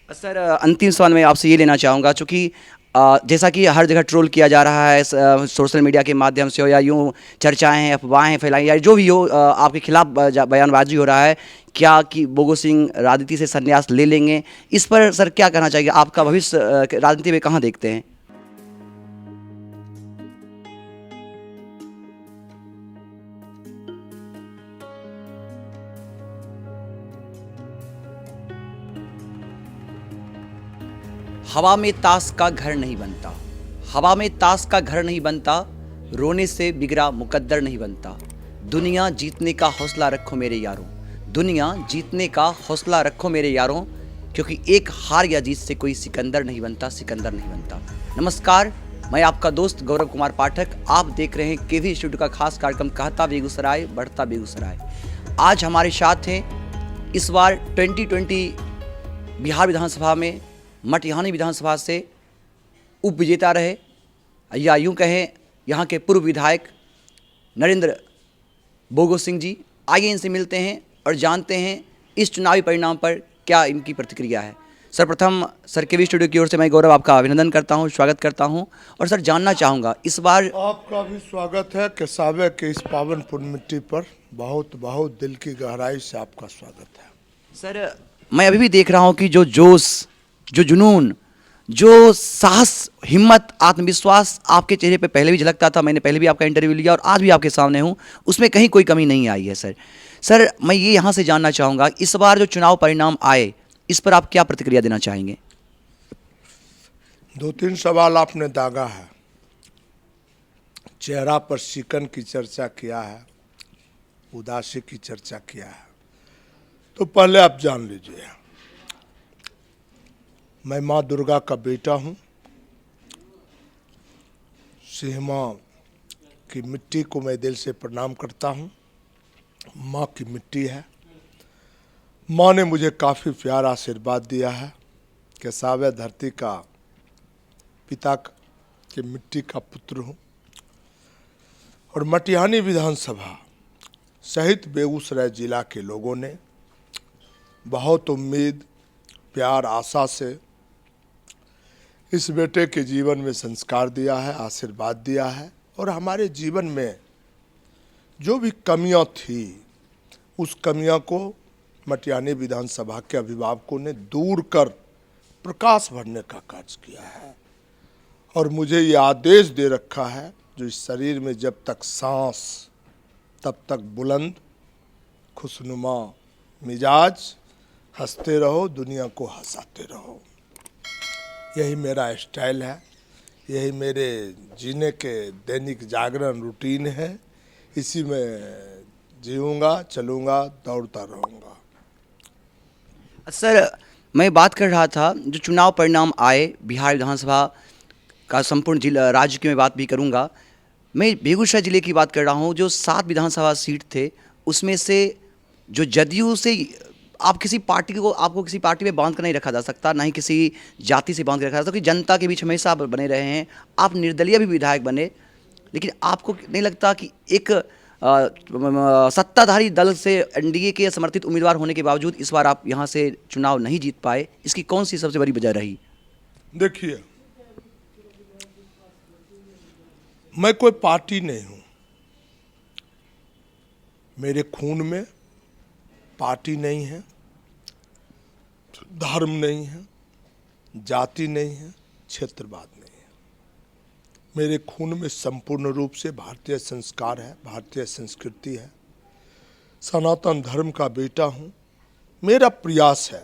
Sir अंतिम सवाल मैं आपसे ये लेना चाहूँगा, चूँकि जैसा कि हर जगह ट्रोल किया जा रहा है सोशल मीडिया के माध्यम से हो या यूँ चर्चाएं हैं, अफवाहें फैलाई या जो भी हो, आपके खिलाफ बयानबाजी हो रहा है। क्या कि बोगो सिंह राजनीति से संन्यास ले लेंगे? इस पर सर क्या कहना चाहिए? आपका भविष्य राजनीति में कहाँ देखते हैं? हवा में ताश का घर नहीं बनता, हवा में ताश का घर नहीं बनता, रोने से बिगड़ा मुकद्दर नहीं बनता। दुनिया जीतने का हौसला रखो मेरे यारों, दुनिया जीतने का हौसला रखो मेरे यारों, क्योंकि एक हार या जीत से कोई सिकंदर नहीं बनता, सिकंदर नहीं बनता। नमस्कार, मैं आपका दोस्त गौरव कुमार पाठक। आप देख रहे हैं केवी स्टूडियो का खास कार्यक्रम कहता बेगूसराय बढ़ता बेगूसराय। आज हमारे साथ हैं इस बार 2020 बिहार विधानसभा में मटिहानी विधानसभा से उप विजेता रहे, या यूँ कहें यहाँ के पूर्व विधायक नरेंद्र बोगो सिंह जी। आइए इनसे मिलते हैं और जानते हैं इस चुनावी परिणाम पर क्या इनकी प्रतिक्रिया है। सर्वप्रथम सर केवी स्टूडियो की ओर से मैं गौरव आपका अभिनंदन करता हूँ, स्वागत करता हूँ। और सर जानना चाहूँगा इस बार आपका भी स्वागत है केसावे के इस पावन पुण्यमिट्टी पर। बहुत बहुत दिल की गहराई से आपका स्वागत है। सर मैं अभी भी देख रहा हूँ कि जो जोश, जो जुनून, जो साहस, हिम्मत, आत्मविश्वास आपके चेहरे पे पहले भी झलकता था। मैंने पहले भी आपका इंटरव्यू लिया और आज भी आपके सामने हूँ, उसमें कहीं कोई कमी नहीं आई है। सर मैं ये यहाँ से जानना चाहूँगा, इस बार जो चुनाव परिणाम आए इस पर आप क्या प्रतिक्रिया देना चाहेंगे? दो तीन सवाल आपने दागा है। चेहरा पर शिकन की चर्चा किया है, उदासी की चर्चा किया है। तो पहले आप जान लीजिए, मैं माँ दुर्गा का बेटा हूँ। सिंह माँ की मिट्टी को मैं दिल से प्रणाम करता हूँ। माँ की मिट्टी है। माँ ने मुझे काफ़ी प्यार आशीर्वाद दिया है। केसावे धरती का पिता की मिट्टी का पुत्र हूँ। और मटिहानी विधानसभा सहित बेगूसराय जिला के लोगों ने बहुत उम्मीद, प्यार, आशा से इस बेटे के जीवन में संस्कार दिया है, आशीर्वाद दिया है। और हमारे जीवन में जो भी कमियां थी उस कमियां को मटिहानी विधानसभा के अभिभावकों ने दूर कर प्रकाश भरने का कार्य किया है। और मुझे ये आदेश दे रखा है, जो इस शरीर में जब तक सांस तब तक बुलंद खुशनुमा मिजाज, हंसते रहो, दुनिया को हंसाते रहो। यही मेरा स्टाइल है, यही मेरे जीने के दैनिक जागरण रूटीन है। इसी में जीऊँगा, चलूँगा, दौड़ता रहूँगा। सर मैं बात कर रहा था, जो चुनाव परिणाम आए बिहार विधानसभा का संपूर्ण जिला राज्य की मैं बात भी करूंगा। मैं बेगूसराय ज़िले की बात कर रहा हूं। जो 7 विधानसभा सीट थे उसमें से जो जदयू से आप किसी पार्टी को, आपको किसी पार्टी में बांध कर नहीं रखा जा सकता, ना ही किसी जाति से बांध कर रखा जा सकता, क्योंकि जनता के बीच हमेशा आप बने रहे हैं। आप निर्दलीय भी विधायक बने, लेकिन आपको नहीं लगता कि एक सत्ताधारी दल से एनडीए के समर्थित उम्मीदवार होने के बावजूद इस बार आप यहां से चुनाव नहीं जीत पाए? इसकी कौन सी सबसे बड़ी वजह रही? देखिए, मैं कोई पार्टी नहीं हूं। मेरे खून में पार्टी नहीं है, धर्म नहीं है, जाति नहीं है, क्षेत्रवाद नहीं है। मेरे खून में संपूर्ण रूप से भारतीय संस्कार है, भारतीय संस्कृति है। सनातन धर्म का बेटा हूं। मेरा प्रयास है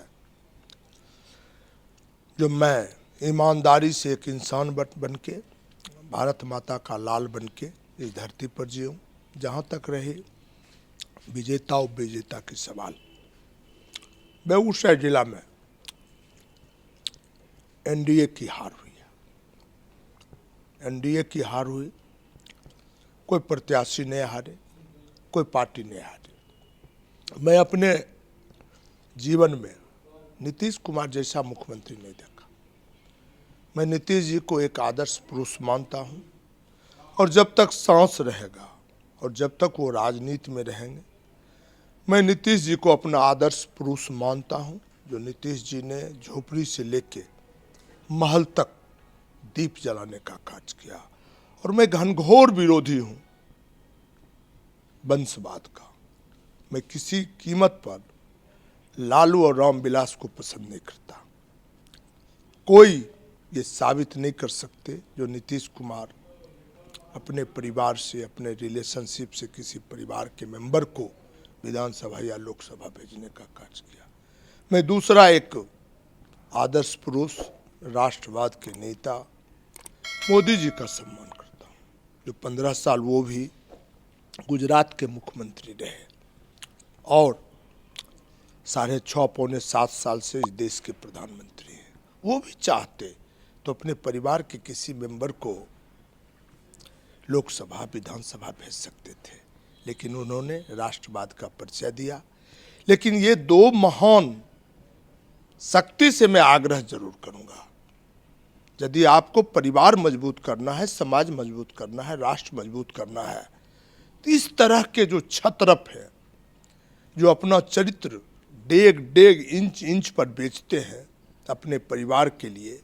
जो मैं ईमानदारी से एक इंसान बन के, भारत माता का लाल बन के इस धरती पर जीऊँ। जहाँ तक रहे विजेता उपविजेता की सवाल, बेगूसराय जिला में एनडीए की हार हुई है। एनडीए की हार हुई, कोई प्रत्याशी नहीं हारे, कोई पार्टी नहीं हारी। मैं अपने जीवन में नीतीश कुमार जैसा मुख्यमंत्री नहीं देखा। मैं नीतीश जी को एक आदर्श पुरुष मानता हूं। और जब तक सांस रहेगा और जब तक वो राजनीति में रहेंगे, मैं नीतीश जी को अपना आदर्श पुरुष मानता हूं। जो नीतीश जी ने झोपड़ी से लेके महल तक दीप जलाने का कार्य किया। और मैं घनघोर विरोधी हूं वंशवाद का। मैं किसी कीमत पर लालू और रामविलास को पसंद नहीं करता। कोई ये साबित नहीं कर सकते जो नीतीश कुमार अपने परिवार से, अपने रिलेशनशिप से किसी परिवार के मेंबर को विधानसभा या लोकसभा भेजने का कार्य किया। मैं दूसरा एक आदर्श पुरुष, राष्ट्रवाद के नेता मोदी जी का सम्मान करता हूँ, जो 15 साल वो भी गुजरात के मुख्यमंत्री रहे और 6.5 पौने 7 साल से इस देश के प्रधानमंत्री हैं। वो भी चाहते तो अपने परिवार के किसी मेंबर को लोकसभा, विधानसभा भेज सकते थे, लेकिन उन्होंने राष्ट्रवाद का परिचय दिया। लेकिन ये दो महान शक्ति से मैं आग्रह जरूर करूंगा, यदि आपको परिवार मजबूत करना है, समाज मजबूत करना है, राष्ट्र मजबूत करना है, तो इस तरह के जो क्षत्रप हैं, जो अपना चरित्र डेग डेग, इंच इंच पर बेचते हैं अपने परिवार के लिए,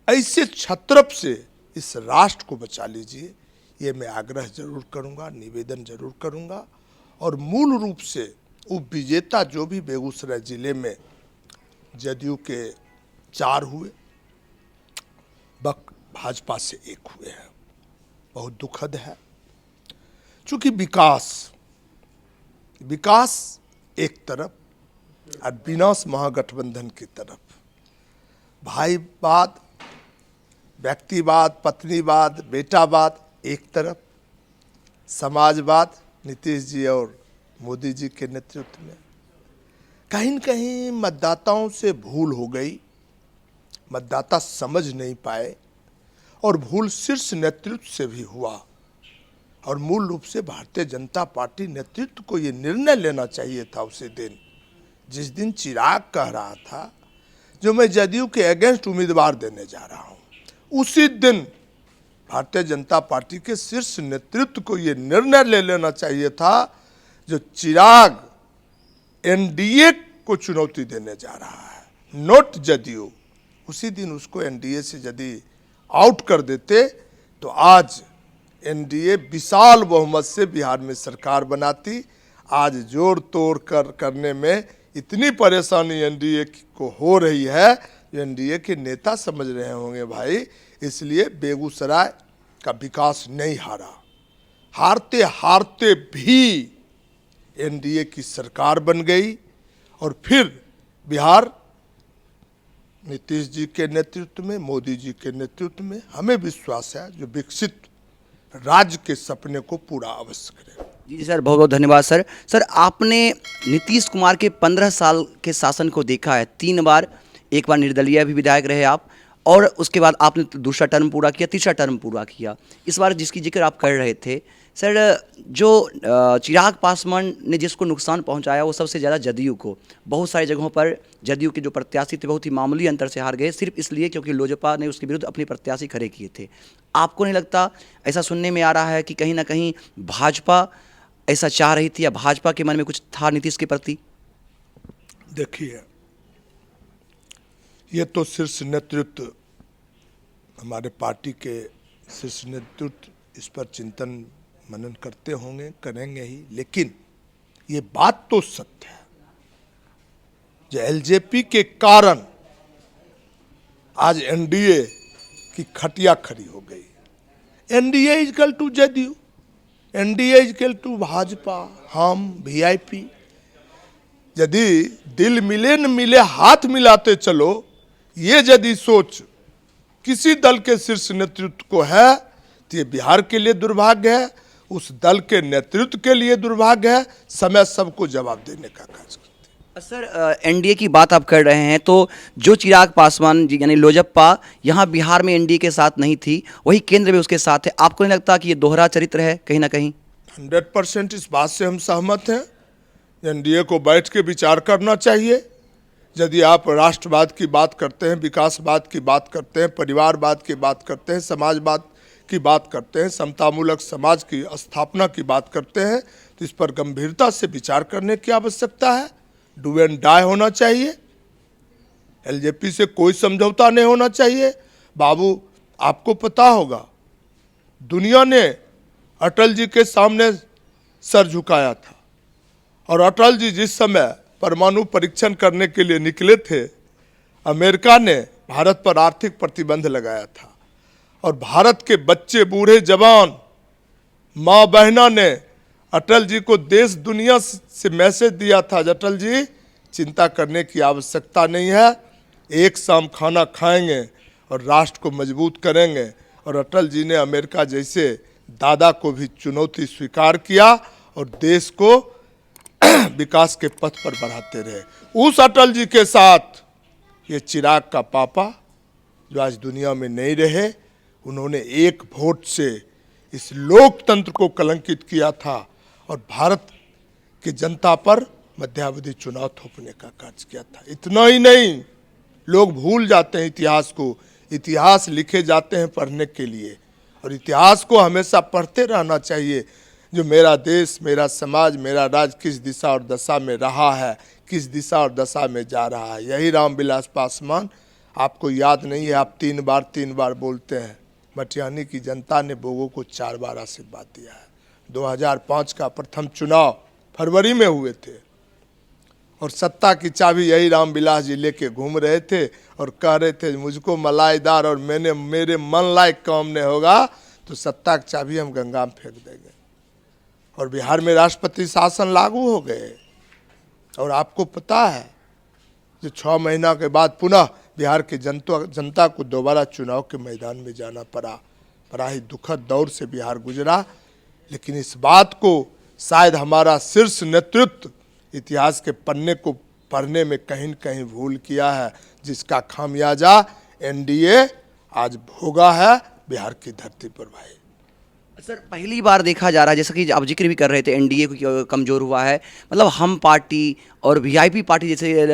ऐसे क्षत्रप से इस राष्ट्र को बचा लीजिए। ये मैं आग्रह जरूर करूंगा, निवेदन जरूर करूंगा। और मूल रूप से उपविजेता जो भी बेगूसराय जिले में जदयू के 4 हुए, भाजपा से 1 हुए हैं। बहुत दुखद है, चूंकि विकास एक तरफ और विनाश महागठबंधन की तरफ। भाईवाद, व्यक्तिवाद, पत्नीवाद, बेटावाद एक तरफ, समाजवाद नीतीश जी और मोदी जी के नेतृत्व में। कहीं न कहीं मतदाताओं से भूल हो गई, मतदाता समझ नहीं पाए और भूल शीर्ष नेतृत्व से भी हुआ। और मूल रूप से भारतीय जनता पार्टी नेतृत्व को ये निर्णय लेना चाहिए था उसी दिन, जिस दिन चिराग कह रहा था जो मैं जदयू के अगेंस्ट उम्मीदवार देने जा रहा हूं। उसी दिन भारतीय जनता पार्टी के शीर्ष नेतृत्व को ये निर्णय ले लेना चाहिए था जो चिराग एनडीए को चुनौती देने जा रहा है, नॉट जदयू। उसी दिन उसको एनडीए से यदि आउट कर देते तो आज एनडीए विशाल बहुमत से बिहार में सरकार बनाती। आज जोड़ तोड़ करने में इतनी परेशानी एनडीए को हो रही है, जो एनडीए के नेता समझ रहे होंगे भाई, इसलिए बेगूसराय का विकास नहीं हारा। हारते हारते भी एनडीए की सरकार बन गई और फिर बिहार नीतीश जी के नेतृत्व में, मोदी जी के नेतृत्व में, हमें विश्वास है जो विकसित राज्य के सपने को पूरा अवश्य करेगा। जी सर, बहुत बहुत धन्यवाद सर। सर, आपने नीतीश कुमार के 15 साल के शासन को देखा है। 3 बार, एक बार निर्दलीय भी विधायक रहे आप, और उसके बाद आपने दूसरा टर्म पूरा किया, तीसरा टर्म पूरा किया। इस बार जिसकी जिक्र आप कर रहे थे सर, जो चिराग पासवान ने जिसको नुकसान पहुंचाया वो सबसे ज़्यादा जदयू को। बहुत सारी जगहों पर जदयू के जो प्रत्याशी थे बहुत ही मामूली अंतर से हार गए, सिर्फ इसलिए क्योंकि लोजपा ने उसके विरुद्ध अपने प्रत्याशी खड़े किए थे। आपको नहीं लगता, ऐसा सुनने में आ रहा है कि कहीं ना कहीं भाजपा ऐसा चाह रही थी या भाजपा के मन में कुछ था नीतीश के प्रति? देखिए, ये तो शीर्ष नेतृत्व, हमारे पार्टी के शीर्ष नेतृत्व इस पर चिंतन मनन करते होंगे, करेंगे ही। लेकिन ये बात तो सत्य है, जो एलजेपी के कारण आज एनडीए की खटिया खड़ी हो गई। NDA is equal to JDU, NDA is equal to BJP, HAM VIP. यदि दिल मिले न मिले हाथ मिलाते चलो, ये यदि सोच किसी दल के शीर्ष नेतृत्व को है तो ये बिहार के लिए दुर्भाग्य है, उस दल के नेतृत्व के लिए दुर्भाग्य है। समय सबको जवाब देने का कार्य करते हैं। सर, एनडीए की बात आप कर रहे हैं, तो जो चिराग पासवान जी यानी लोजपा यहाँ बिहार में एनडीए के साथ नहीं थी, वही केंद्र में उसके साथ है। आपको नहीं लगता कि ये दोहरा चरित्र है कहीं ना कहीं? 100% इस बात से हम सहमत हैं। एनडीए को बैठ के विचार करना चाहिए। यदि आप राष्ट्रवाद की बात करते हैं, विकासवाद की बात करते हैं, परिवारवाद की बात करते हैं, समाजवाद की बात करते हैं, समतामूलक समाज की स्थापना की बात करते हैं, तो इस पर गंभीरता से विचार करने की आवश्यकता है। डू एंड डाई होना चाहिए। एलजेपी से कोई समझौता नहीं होना चाहिए। बाबू, आपको पता होगा, दुनिया ने अटल जी के सामने सर झुकाया था, और अटल जी जिस समय परमाणु परीक्षण करने के लिए निकले थे, अमेरिका ने भारत पर आर्थिक प्रतिबंध लगाया था, और भारत के बच्चे, बूढ़े, जवान, माँ बहना ने अटल जी को देश दुनिया से मैसेज दिया था, अटल जी चिंता करने की आवश्यकता नहीं है, एक शाम खाना खाएंगे और राष्ट्र को मजबूत करेंगे। और अटल जी ने अमेरिका जैसे दादा को भी चुनौती स्वीकार किया और देश को विकास के पथ पर बढ़ाते रहे। उस अटल जी के साथ ये चिराग का पापा, जो आज दुनिया में नहीं रहे, उन्होंने एक वोट से इस लोकतंत्र को कलंकित किया था और भारत की जनता पर मध्यावधि चुनाव थोपने का कार्य किया था। इतना ही नहीं, लोग भूल जाते हैं इतिहास को। इतिहास लिखे जाते हैं पढ़ने के लिए, और इतिहास को हमेशा पढ़ते रहना चाहिए। जो मेरा देश, मेरा समाज, मेरा राज्य किस दिशा और दशा में रहा है, किस दिशा और दशा में जा रहा है, यही रामविलास पासवान, आपको याद नहीं है, आप तीन बार बोलते हैं। मटिहानी की जनता ने बोगो को 4 बार आशीर्वाद दिया है। 2005 का प्रथम चुनाव फरवरी में हुए थे, और सत्ता की चाबी यही रामविलास जी लेके घूम रहे थे और कह रहे थे, मुझको मलाईदार और मेरे मन लायक काम नहीं होगा तो सत्ता की चाबी हम गंगा में फेंक देंगे। और बिहार में राष्ट्रपति शासन लागू हो गए, और आपको पता है जो 6 महीना के बाद पुनः बिहार की जनता को दोबारा चुनाव के मैदान में जाना पड़ा। बड़ा ही दुखद दौर से बिहार गुजरा, लेकिन इस बात को शायद हमारा शीर्ष नेतृत्व इतिहास के पन्ने को पढ़ने में कहीं न कहीं भूल किया है, जिसका खामियाजा एनडीए आज भोगा है बिहार की धरती पर। भाई सर, पहली बार देखा जा रहा है, जैसा कि आप जिक्र भी कर रहे थे, एनडीए को कमज़ोर हुआ है, मतलब हम पार्टी और वीआईपी पार्टी जैसे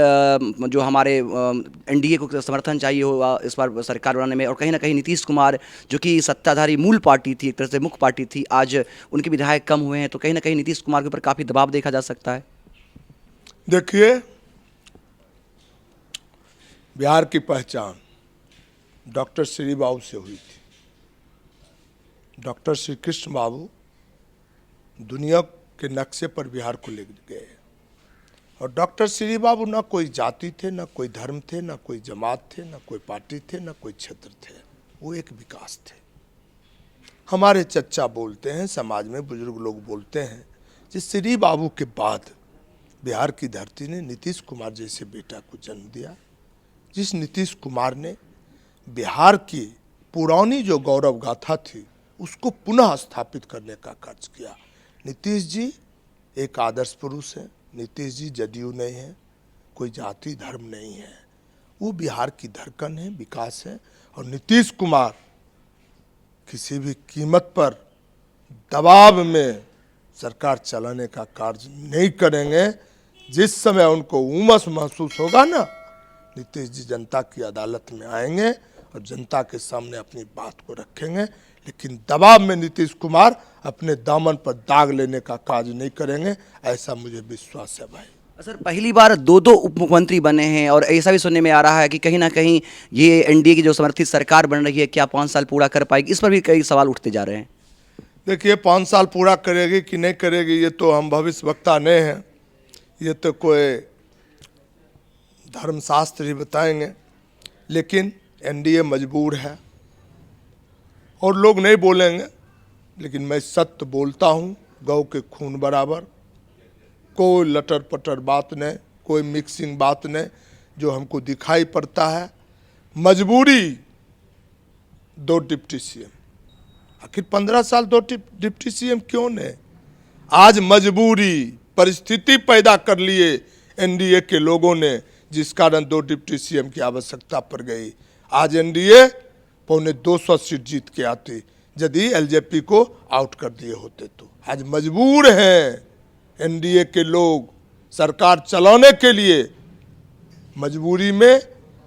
जो हमारे एनडीए को समर्थन चाहिए होगा इस बार सरकार बनाने में, और कहीं ना कहीं नीतीश कुमार जो कि सत्ताधारी मूल पार्टी थी, एक तरह से मुख्य पार्टी थी, आज उनके विधायक कम हुए हैं, तो कहीं ना कहीं नीतीश कुमार के ऊपर काफ़ी दबाव देखा जा सकता है। देखिए, बिहार की पहचान डॉक्टर श्री बाबू से हुई थी। डॉक्टर श्री कृष्ण बाबू दुनिया के नक्शे पर बिहार को ले गए, और डॉक्टर श्री बाबू ना कोई जाति थे, ना कोई धर्म थे, ना कोई जमात थे, ना कोई पार्टी थे, ना कोई क्षेत्र थे, वो एक विकास थे। हमारे चच्चा बोलते हैं, समाज में बुजुर्ग लोग बोलते हैं, जिस श्री बाबू के बाद बिहार की धरती ने नीतीश कुमार जैसे बेटा को जन्म दिया, जिस नीतीश कुमार ने बिहार की पुरानी जो गौरव गाथा थी उसको पुनः स्थापित करने का कार्य किया। नीतीश जी एक आदर्श पुरुष हैं। नीतीश जी जदयू नहीं है, कोई जाति धर्म नहीं है, वो बिहार की धड़कन है, विकास है। और नीतीश कुमार किसी भी कीमत पर दबाव में सरकार चलाने का कार्य नहीं करेंगे। जिस समय उनको उमस महसूस होगा ना, नीतीश जी जनता की अदालत में आएंगे और जनता के सामने अपनी बात को रखेंगे, लेकिन दबाव में नीतीश कुमार अपने दामन पर दाग लेने का कार्य नहीं करेंगे, ऐसा मुझे विश्वास है। भाई सर, पहली बार 2 उप मुख्यमंत्री बने हैं, और ऐसा भी सुनने में आ रहा है कि कहीं ना कहीं ये एनडीए की जो समर्थित सरकार बन रही है, क्या 5 साल पूरा कर पाएगी? इस पर भी कई सवाल उठते जा रहे हैं। देखिए, 5 साल पूरा करेगी कि नहीं करेगी ये तो हम भविष्यवक्ता नहीं हैं, ये तो कोई धर्मशास्त्र ही बताएंगे। लेकिन एनडीए मजबूर है, और लोग नहीं बोलेंगे, लेकिन मैं सत्य बोलता हूँ, गौ के खून बराबर। कोई लटर पटर बात नहीं, कोई मिक्सिंग बात नहीं, जो हमको दिखाई पड़ता है मजबूरी 2 डिप्टी सीएम। आखिर 15 साल 2 डिप्टी सीएम क्यों नहीं? आज मजबूरी परिस्थिति पैदा कर लिए एनडीए के लोगों ने, जिस कारण 2 डिप्टी सीएम की आवश्यकता पड़ गई। आज एनडीए 250 सीट जीत के आती यदि एलजेपी को आउट कर दिए होते तो। आज मजबूर हैं एनडीए के लोग सरकार चलाने के लिए, मजबूरी में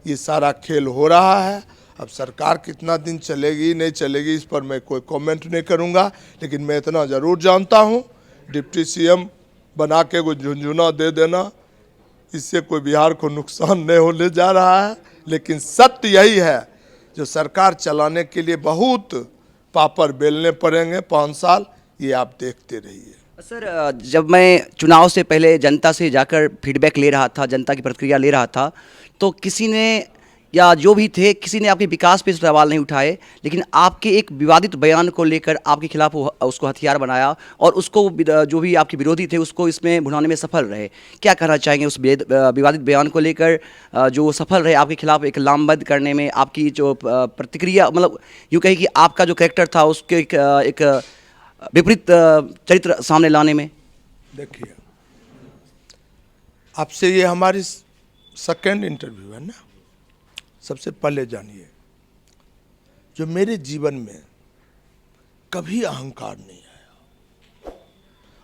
ये सारा खेल हो रहा है। अब सरकार कितना दिन चलेगी नहीं चलेगी इस पर मैं कोई कमेंट नहीं करूंगा, लेकिन मैं इतना ज़रूर जानता हूं, डिप्टी सीएम बना के कोई झुंझुना दे देना इससे कोई बिहार को नुकसान नहीं होने जा रहा है, लेकिन सत्य यही है, जो सरकार चलाने के लिए बहुत पापड़ बेलने पड़ेंगे 5 साल, ये आप देखते रहिए। सर, जब मैं चुनाव से पहले जनता से जाकर फीडबैक ले रहा था, जनता की प्रतिक्रिया ले रहा था, तो किसी ने या जो भी थे, किसी ने आपके विकास पे सवाल नहीं उठाए, लेकिन आपके एक विवादित बयान को लेकर आपके खिलाफ उसको हथियार बनाया और उसको जो भी आपके विरोधी थे उसको इसमें भुनाने में सफल रहे। क्या कहना चाहेंगे उस विवादित बयान को लेकर, जो सफल रहे आपके खिलाफ एक लामबंद करने में? आपकी जो प्रतिक्रिया, मतलब यूँ कही कि आपका जो कैरेक्टर था उसके एक विपरीत चरित्र सामने लाने में। देखिए, आपसे ये हमारी सेकंड इंटरव्यू है ना। सबसे पहले जानिए, जो मेरे जीवन में कभी अहंकार नहीं आया,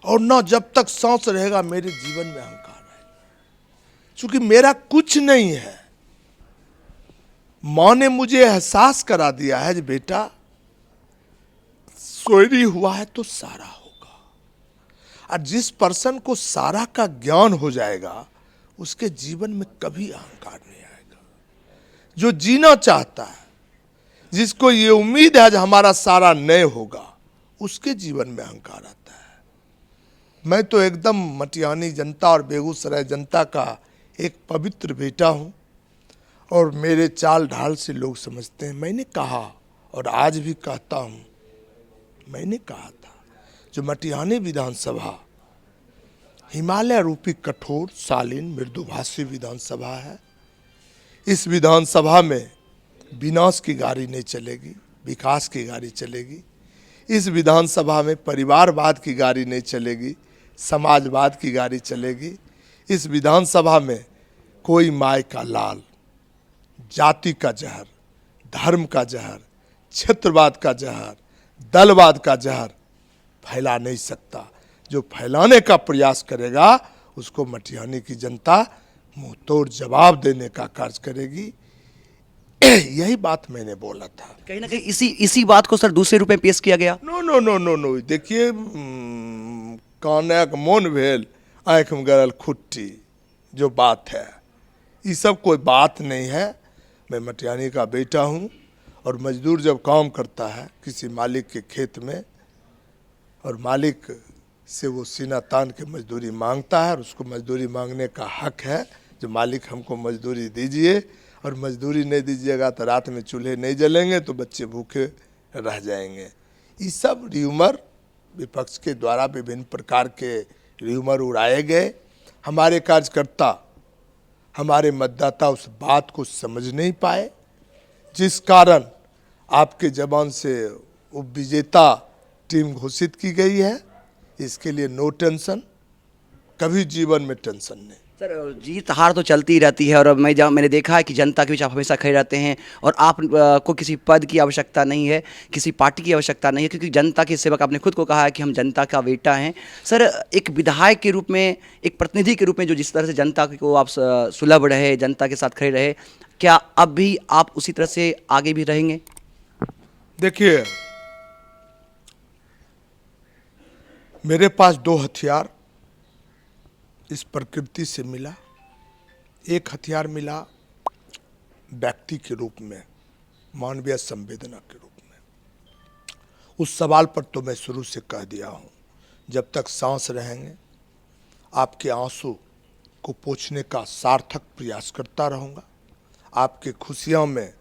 और ना जब तक सांस रहेगा मेरे जीवन में अहंकार आएगा, क्योंकि मेरा कुछ नहीं है। माँ ने मुझे एहसास करा दिया है कि बेटा, सोयरी हुआ है तो सारा होगा, और जिस पर्सन को सारा का ज्ञान हो जाएगा उसके जीवन में कभी अहंकार नहीं आएगा। जो जीना चाहता है, जिसको ये उम्मीद है कि हमारा सारा नए होगा, उसके जीवन में अहंकार आता है। मैं तो एकदम मटियानी जनता और बेगूसराय जनता का एक पवित्र बेटा हूं, और मेरे चाल ढाल से लोग समझते हैं। मैंने कहा और आज भी कहता हूं, मैंने कहा था, जो मटिहानी विधानसभा हिमालय रूपी कठोर शालीन मृदुभाषी विधानसभा है, इस विधानसभा में विनाश की गाड़ी नहीं चलेगी, विकास की गाड़ी चलेगी। इस विधानसभा में परिवारवाद की गाड़ी नहीं चलेगी, समाजवाद की गाड़ी चलेगी। इस विधानसभा में कोई माय का लाल, जाति का जहर, धर्म का जहर, क्षेत्रवाद का जहर, दलवाद का जहर फैला नहीं सकता। जो फैलाने का प्रयास करेगा उसको मटिहानी की जनता मुंह तोड़ जवाब देने का कार्य करेगी। यही बात मैंने बोला था। कहीं ना कहीं इसी बात को सर दूसरे रूप में पेश किया गया। No no no no no, देखिए, कानक मोन भेल आँख में गरल खुट्टी, जो बात है ये सब कोई बात नहीं है। मैं मटिहानी का बेटा हूँ, और मजदूर जब काम करता है किसी मालिक के खेत में, और मालिक से वो सीना तान के मजदूरी मांगता है, और उसको मजदूरी मांगने का हक है, जो मालिक हमको मजदूरी दीजिए, और मजदूरी नहीं दीजिएगा तो रात में चूल्हे नहीं जलेंगे, तो बच्चे भूखे रह जाएंगे। ये सब र्यूमर विपक्ष के द्वारा विभिन्न प्रकार के र्यूमर उड़ाए गए। हमारे कार्यकर्ता, हमारे मतदाता उस बात को समझ नहीं पाए, जिस कारण आपके जबान से उपविजेता टीम घोषित की गई है। इसके लिए नो टेंशन, कभी जीवन में टेंशन नहीं। सर, जीत हार तो चलती ही रहती है, और मैंने देखा है कि जनता के बीच आप हमेशा खड़े रहते हैं, और आप को किसी पद की आवश्यकता नहीं है, किसी पार्टी की आवश्यकता नहीं है, क्योंकि जनता के सेवक, आपने खुद को कहा है कि हम जनता का बेटा हैं। सर, एक विधायक के रूप में, एक प्रतिनिधि के रूप में, जो जिस तरह से जनता को आप सुलभ रहे, जनता के साथ खड़े रहे, क्या अब भी आप उसी तरह से आगे भी रहेंगे? देखिए, मेरे पास 2 हथियार इस प्रकृति से मिला। एक हथियार मिला व्यक्ति के रूप में, मानवीय संवेदना के रूप में। उस सवाल पर तो मैं शुरू से कह दिया हूँ, जब तक सांस रहेंगे आपके आंसू को पोंछने का सार्थक प्रयास करता रहूँगा। आपके खुशियों में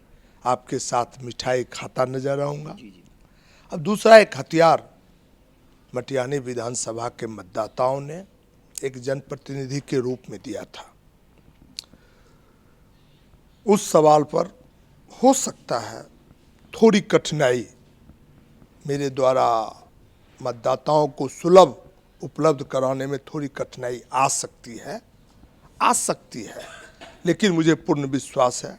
आपके साथ मिठाई खाता नजर आऊँगा। अब दूसरा एक हथियार मटिहानी विधानसभा के मतदाताओं ने एक जनप्रतिनिधि के रूप में दिया था। उस सवाल पर हो सकता है थोड़ी कठिनाई मेरे द्वारा मतदाताओं को सुलभ उपलब्ध कराने में थोड़ी कठिनाई आ सकती है, लेकिन मुझे पूर्ण विश्वास है,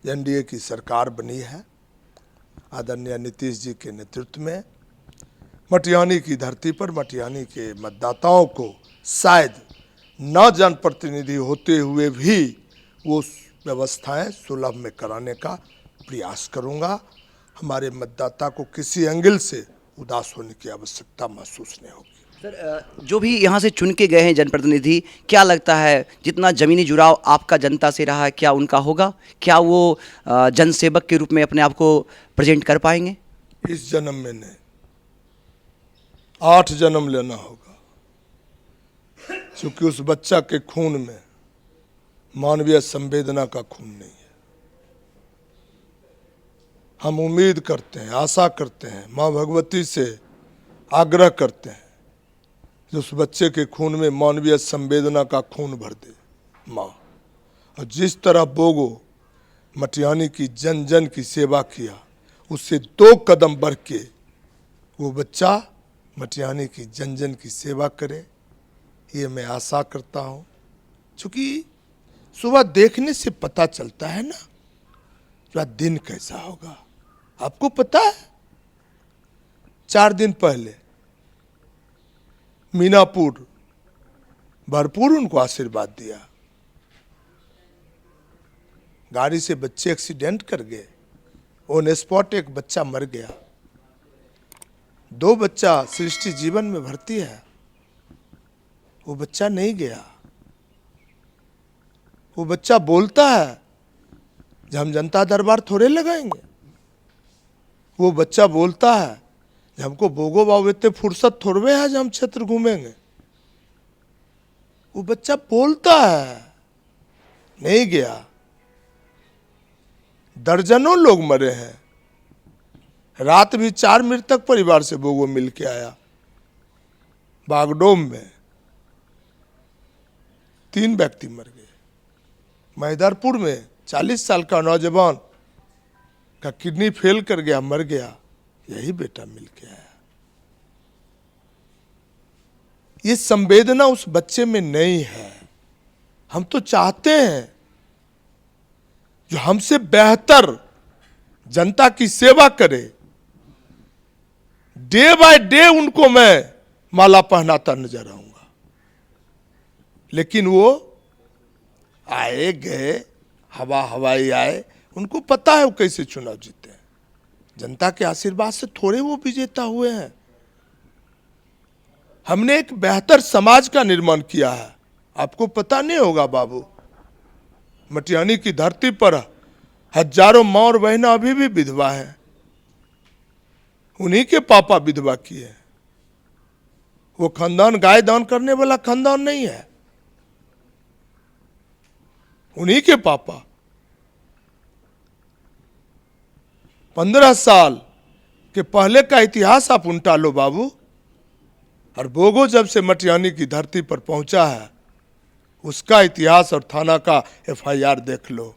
एनडीए की सरकार बनी है आदरणीय नीतीश जी के नेतृत्व में। मटिहानी की धरती पर मटिहानी के मतदाताओं को शायद न जनप्रतिनिधि होते हुए भी वो व्यवस्थाएं सुलभ में कराने का प्रयास करूंगा। हमारे मतदाता को किसी एंगल से उदास होने की आवश्यकता महसूस नहीं होगी। सर जो भी यहाँ से चुन के गए हैं जनप्रतिनिधि, क्या लगता है जितना ज़मीनी जुड़ाव आपका जनता से रहा है क्या उनका होगा? क्या वो जनसेवक के रूप में अपने आप को प्रेजेंट कर पाएंगे? इस जन्म में नहीं, 8 जन्म लेना होगा, क्योंकि उस बच्चा के खून में मानवीय संवेदना का खून नहीं है। हम उम्मीद करते हैं, आशा करते हैं, माँ भगवती से आग्रह करते हैं कि उस बच्चे के खून में मानवीय संवेदना का खून भर दे माँ। और जिस तरह बोगो मटियानी की जन जन की सेवा किया, उससे 2 कदम बढ़ के वो बच्चा मटियानी की जन जन की सेवा करे, ये मैं आशा करता हूँ। क्योंकि सुबह देखने से पता चलता है ना कि दिन कैसा होगा। आपको पता है 4 दिन पहले मीनापुर भरपूर उनको आशीर्वाद दिया, गाड़ी से बच्चे एक्सीडेंट कर गए, ऑन स्पॉट एक बच्चा मर गया, 2 बच्चा सृष्टि जीवन में भर्ती है, वो बच्चा नहीं गया। वो बच्चा बोलता है जब हम जनता दरबार थोड़े लगाएंगे, वो बच्चा बोलता है जब हमको बोगो बाबू इतने फुर्सत थोड़े है जब हम क्षेत्र घूमेंगे। वो बच्चा बोलता है, नहीं गया। दर्जनों लोग मरे हैं, रात भी 4 मृतक परिवार से बोगो मिल के आया। बागडोम में 3 व्यक्ति मर गए। मैदारपुर में 40 साल का नौजवान का किडनी फेल कर गया, मर गया, यही बेटा मिल के आया। ये संवेदना उस बच्चे में नहीं है। हम तो चाहते हैं जो हमसे बेहतर जनता की सेवा करे, डे बाय डे उनको मैं माला पहनाता नजर आऊंगा। लेकिन वो आए गए, हवाई आए, उनको पता है वो कैसे चुनाव जीते हैं। जनता के आशीर्वाद से थोड़े वो विजेता हुए हैं। हमने एक बेहतर समाज का निर्माण किया है। आपको पता नहीं होगा बाबू, मटियानी की धरती पर हजारों माँ और बहना अभी भी विधवा है, उन्हीं के पापा विधवा किए हैं। वो खानदान गाय दान करने वाला खानदान नहीं है, उन्हीं के पापा। 15 साल के पहले का इतिहास आप उल्टा लो बाबू, और बोगो जब से मटियानी की धरती पर पहुंचा है उसका इतिहास और थाना का FIR देख लो।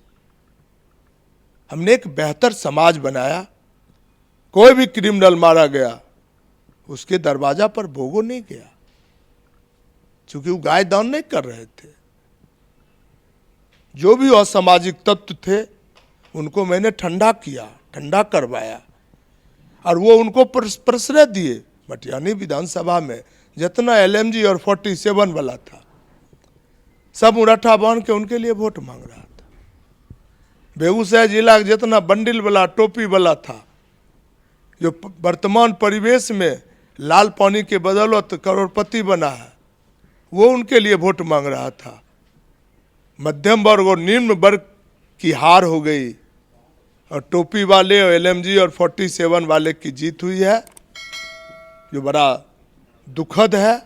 हमने एक बेहतर समाज बनाया। कोई भी क्रिमिनल मारा गया उसके दरवाजा पर बोगो नहीं गया, क्योंकि वो गाय दान नहीं कर रहे थे। जो भी असामाजिक तत्व थे उनको मैंने ठंडा किया, ठंडा करवाया, और वो उनको प्रश्रय दिए। मटियानी विधानसभा में जितना LMG और 47 वाला था, सब मुरठा बांध के उनके लिए वोट मांग रहा था। बेगूसराय जिला का जितना बंडल वाला, टोपी वाला था, जो वर्तमान परिवेश में लाल पानी के बदौलत करोड़पति बना है, वो उनके लिए वोट मांग रहा था। मध्यम वर्ग और निम्न वर्ग की हार हो गई, और टोपी वाले और LMG और 47 वाले की जीत हुई है, जो बड़ा दुखद है।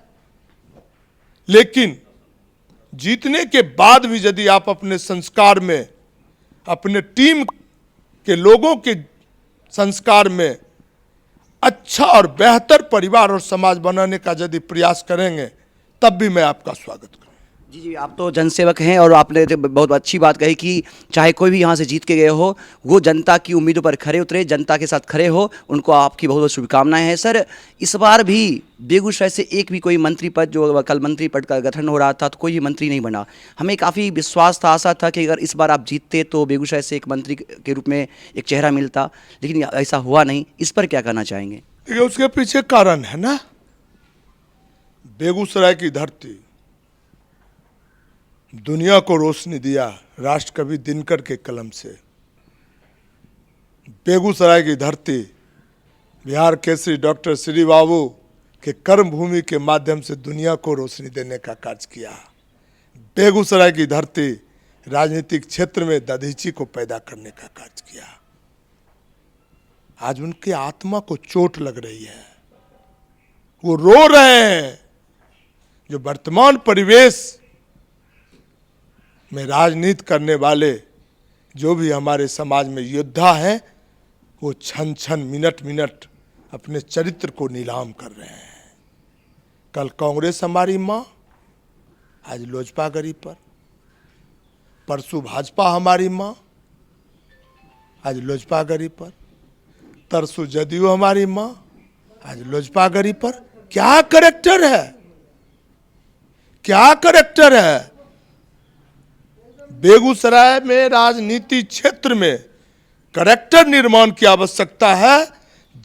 लेकिन जीतने के बाद भी यदि आप अपने संस्कार में, अपने टीम के लोगों के संस्कार में अच्छा और बेहतर परिवार और समाज बनाने का यदि प्रयास करेंगे, तब भी मैं आपका स्वागत करूँगा। जी, आप तो जनसेवक हैं, और आपने तो बहुत अच्छी बात कही कि चाहे कोई भी यहाँ से जीत के गए हो, वो जनता की उम्मीदों पर खरे उतरे, जनता के साथ खरे हो, उनको आपकी बहुत बहुत शुभकामनाएं हैं। सर, इस बार भी बेगूसराय से एक भी कोई मंत्री पद, जो कल मंत्री पद का गठन हो रहा था तो कोई भी मंत्री नहीं बना। हमें काफ़ी विश्वास था, आशा था कि अगर इस बार आप जीतते तो बेगूसराय से एक मंत्री के रूप में एक चेहरा मिलता, लेकिन ऐसा हुआ नहीं। इस पर क्या कहना चाहेंगे? देखिए, उसके पीछे कारण है ना, बेगूसराय की धरती दुनिया को रोशनी दिया राष्ट्रकवि दिनकर के कलम से। बेगूसराय की धरती बिहार केसरी डॉक्टर श्री बाबू कि कर्म भूमि के माध्यम से दुनिया को रोशनी देने का कार्य किया। बेगूसराय की धरती राजनीतिक क्षेत्र में दधीची को पैदा करने का कार्य किया। आज उनकी आत्मा को चोट लग रही है, वो रो रहे हैं। जो वर्तमान परिवेश में राजनीति करने वाले जो भी हमारे समाज में योद्धा हैं, वो क्षण क्षण मिनट मिनट अपने चरित्र को नीलाम कर रहे हैं। कल कांग्रेस हमारी माँ, आज लोजपा गरी पर। परसों भाजपा हमारी माँ, आज लोजपा गरी पर। तरसों जदयू हमारी माँ, आज लोजपा गरी पर। क्या करेक्टर है, क्या करेक्टर है। बेगूसराय में राजनीति क्षेत्र में करेक्टर निर्माण की आवश्यकता है।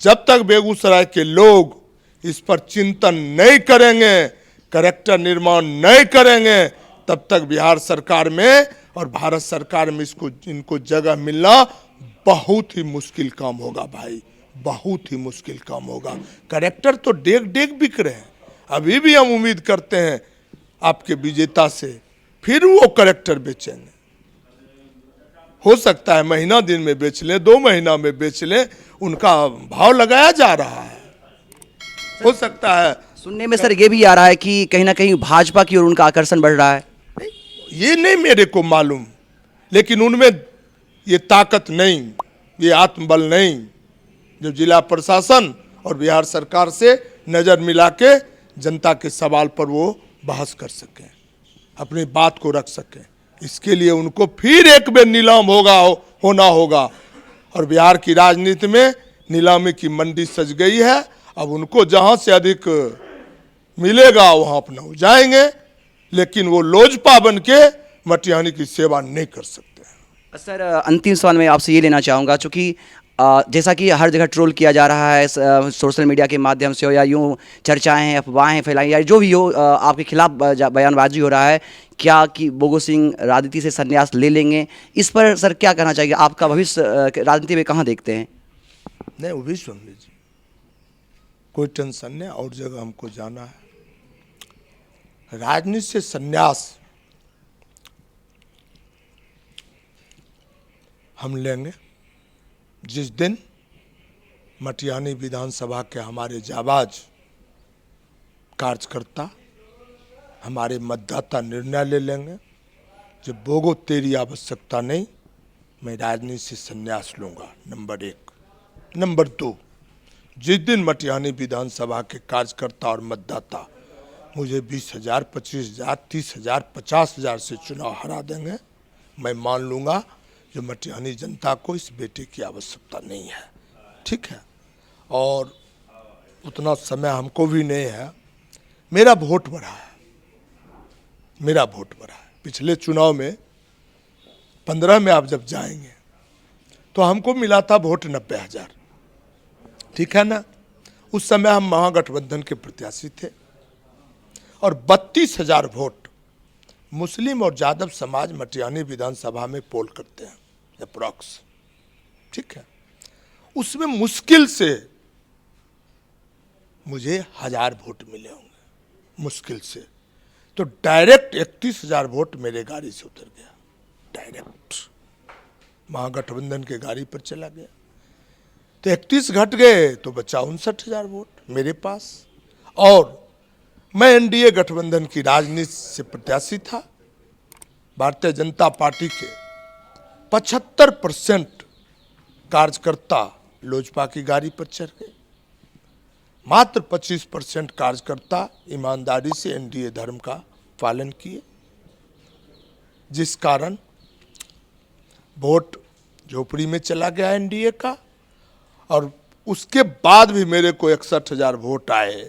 जब तक बेगूसराय के लोग इस पर चिंतन नहीं करेंगे, करेक्टर निर्माण नहीं करेंगे, तब तक बिहार सरकार में और भारत सरकार में इनको जगह मिलना बहुत ही मुश्किल काम होगा भाई, बहुत ही मुश्किल काम होगा। करेक्टर तो डेग डेग बिक रहे हैं। अभी भी हम उम्मीद करते हैं आपके विजेता से, फिर वो करेक्टर बेचेंगे। हो सकता है महीना दिन में बेच लें, 2 महीना में बेच लें, उनका भाव लगाया जा रहा है। हो सकता है। सुनने में सर ये भी आ रहा है कि कहीं ना कहीं भाजपा की ओर उनका आकर्षण बढ़ रहा है। ये नहीं मेरे को मालूम, लेकिन उनमें ये ताकत नहीं, ये आत्मबल नहीं जो जिला प्रशासन और बिहार सरकार से नज़र मिला के जनता के सवाल पर वो बहस कर सकें, अपनी बात को रख सकें। इसके लिए उनको फिर एक बार नीलाम होना होगा। और बिहार की राजनीति में नीलामी की मंडी सज गई है। अब उनको जहां से अधिक मिलेगा वहां अपना हो जाएंगे, लेकिन वो लोजपा बन के मटिहानी की सेवा नहीं कर सकते। सर अंतिम सवाल मैं आपसे ये लेना चाहूँगा, चूँकि जैसा कि हर जगह ट्रोल किया जा रहा है सोशल मीडिया के माध्यम से हो, या यूँ चर्चाएं हैं, अफवाहें फैलाई, या जो भी हो, आपके खिलाफ बयानबाजी हो रहा है, क्या कि बोगो सिंह राजनीति से संन्यास ले लेंगे, इस पर सर क्या कहना चाहिए? आपका भविष्य राजनीति में कहाँ देखते हैं? नहीं, वो भी सुन लीजिए, कोई टेंशन नहीं, और जगह हमको जाना है। राजनीति से संन्यास हम लेंगे जिस दिन मटिहानी विधानसभा के हमारे जाबाज कार्यकर्ता, हमारे मतदाता निर्णय ले लेंगे जो बोगो तेरी आवश्यकता नहीं, मैं राजनीति से संन्यास लूँगा। नंबर 1। नंबर 2, जिस दिन मटिहानी विधानसभा के कार्यकर्ता और मतदाता मुझे 20,000, 25,000, 30,000, 50,000 से चुनाव हरा देंगे, मैं मान लूँगा जो मटिहानी जनता को इस बेटे की आवश्यकता नहीं है। ठीक है, और उतना समय हमको भी नहीं है। मेरा वोट बढ़ा है, मेरा वोट बढ़ा है। पिछले चुनाव में 15 में आप जब जाएंगे तो हमको मिला था वोट 90,000, ठीक है ना। उस समय हम महागठबंधन के प्रत्याशी थे और 32,000 वोट मुस्लिम और यादव समाज मटिहानी विधानसभा में पोल करते हैं अप्रॉक्स, ठीक है। उसमें मुश्किल से मुझे 1000 वोट मिले होंगे, मुश्किल से। तो डायरेक्ट 31,000 वोट मेरे गाड़ी से उतर गया, डायरेक्ट महागठबंधन के गाड़ी पर चला गया। तो 31 घट गए तो बचा 59,000 वोट मेरे पास। और मैं एनडीए गठबंधन की राजनीति से प्रत्याशी था। भारतीय जनता पार्टी के 75% कार्यकर्ता लोजपा की गाड़ी पर चढ़ गए, मात्र 25% कार्यकर्ता ईमानदारी से एनडीए धर्म का पालन किए, जिस कारण वोट झोपड़ी में चला गया एनडीए का। और उसके बाद भी मेरे को 61,000 वोट आए,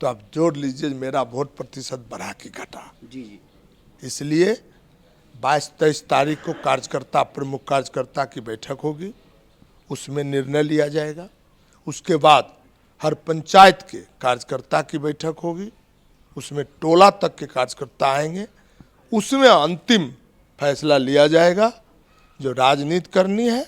तो आप जोड़ लीजिए मेरा वोट प्रतिशत बढ़ा के घटा। जी जी। इसलिए 22-23 तारीख को कार्यकर्ता, प्रमुख कार्यकर्ता की बैठक होगी, उसमें निर्णय लिया जाएगा। उसके बाद हर पंचायत के कार्यकर्ता की बैठक होगी, उसमें टोला तक के कार्यकर्ता आएंगे, उसमें अंतिम फैसला लिया जाएगा जो राजनीति करनी है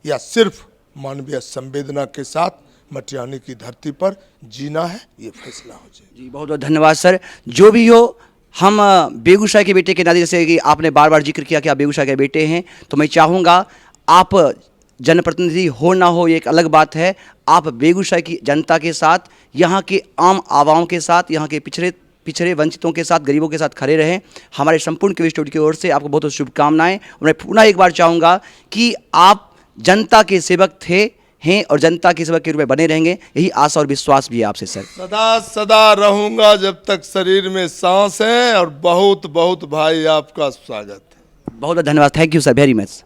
या सिर्फ मानवीय संवेदना के साथ मटियानी की धरती पर जीना है, ये फैसला हो जाए। जी बहुत बहुत धन्यवाद सर। जो भी हो, हम बेगूसराय के बेटे के नाते, जैसे कि आपने बार बार जिक्र किया कि आप बेगूसराय के बेटे हैं, तो मैं चाहूँगा आप जनप्रतिनिधि हो ना हो ये एक अलग बात है, आप बेगूसराय की जनता के साथ, यहाँ के आम आवाम के साथ, यहाँ के पिछड़े वंचितों के साथ, गरीबों के साथ खड़े रहें। हमारे संपूर्ण केवी स्टूडियो की ओर से आपको बहुत बहुत शुभकामनाएं। और मैं पुनः एक बार चाहूँगा कि आप जनता के सेवक थे, हैं और जनता के सेवक के रूप में बने रहेंगे, यही आशा और विश्वास भी है आपसे सर। सदा सदा रहूंगा जब तक शरीर में सांस है। और बहुत बहुत भाई आपका स्वागत है। बहुत बहुत धन्यवाद। Thank you sir, very much.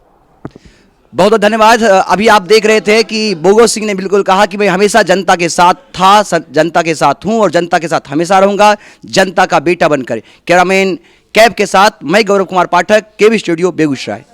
बहुत बहुत धन्यवाद। अभी आप देख रहे थे कि बोगो सिंह ने बिल्कुल कहा कि मैं हमेशा जनता के साथ था, जनता के साथ हूं और जनता के साथ हमेशा रहूंगा, जनता का बेटा बनकर। कैमरामैन कैब के साथ मैं गौरव कुमार पाठक, केवी स्टूडियो बेगूसराय।